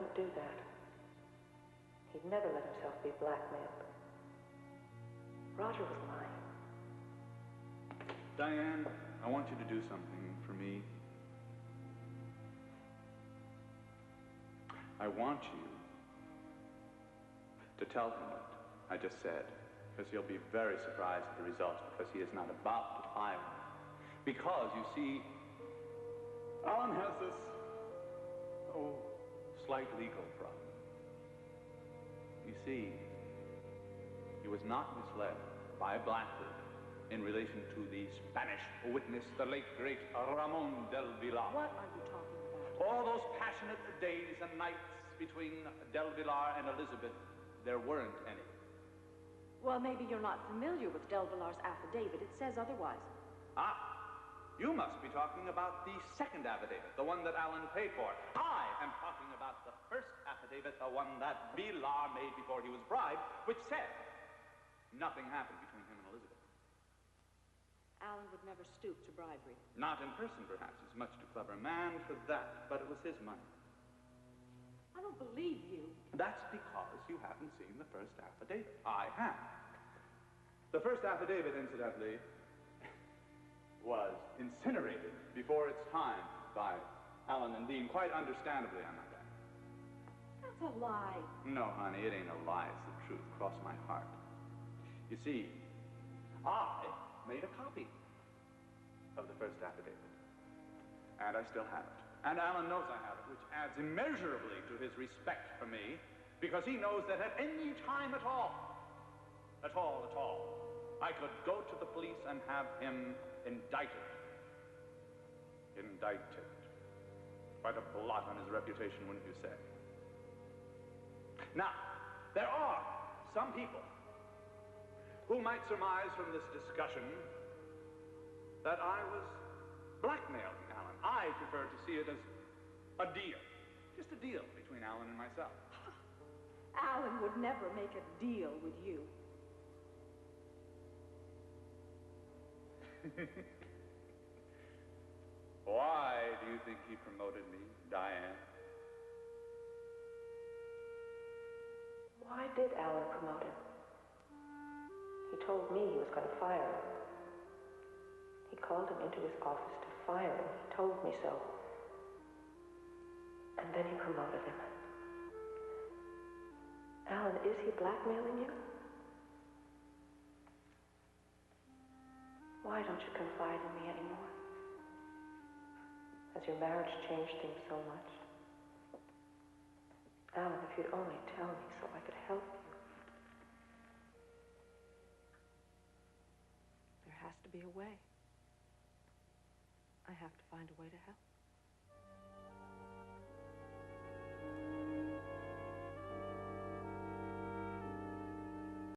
wouldn't do that. He'd never let himself be blackmailed. Roger was lying. Diane, I want you to do something for me. I want you to tell him what I just said, because he'll be very surprised at the results, because he is not about to fire me. Because, you see, Alan has this, slight legal problem. You see, he was not misled by Blackwood in relation to the Spanish witness, the late, great Ramon del Villar. What are you talking about? All those passionate days and nights between del Villar and Elizabeth, there weren't any. Well, maybe you're not familiar with del Villar's affidavit. It says otherwise. Ah, you must be talking about the second affidavit, the one that Alan paid for. I am talking about the first affidavit, the one that Villar made before he was bribed, which said nothing happened between him and Elizabeth. Alan would never stoop to bribery. Not in person, perhaps. He's much too clever a man for that, but it was his money. I don't believe you. That's because you haven't seen the first affidavit. I have. The first affidavit, incidentally, was incinerated before its time by Alan and Dean, quite understandably, I might add. That's a lie. No, honey, it ain't a lie. It's the truth. Cross my heart. You see, I made a copy of the first affidavit, and I still have it. And Alan knows I have it, which adds immeasurably to his respect for me, because he knows that at any time at all, I could go to the police and have him indicted. Indicted. Quite a blot on his reputation, wouldn't you say? Now, there are some people who might surmise from this discussion that I was blackmailing Alan. I prefer to see it as a deal. Just a deal between Alan and myself. Alan would never make a deal with you. Why do you think he promoted me, Diane? Why did Alan promote him? He told me he was going to fire him. He called him into his office to fire him. He told me so. And then he promoted him. Alan, is he blackmailing you? Why don't you confide in me anymore? Has your marriage changed things so much? Alan, if you'd only tell me so I could help you. There has to be a way. I have to find a way to help.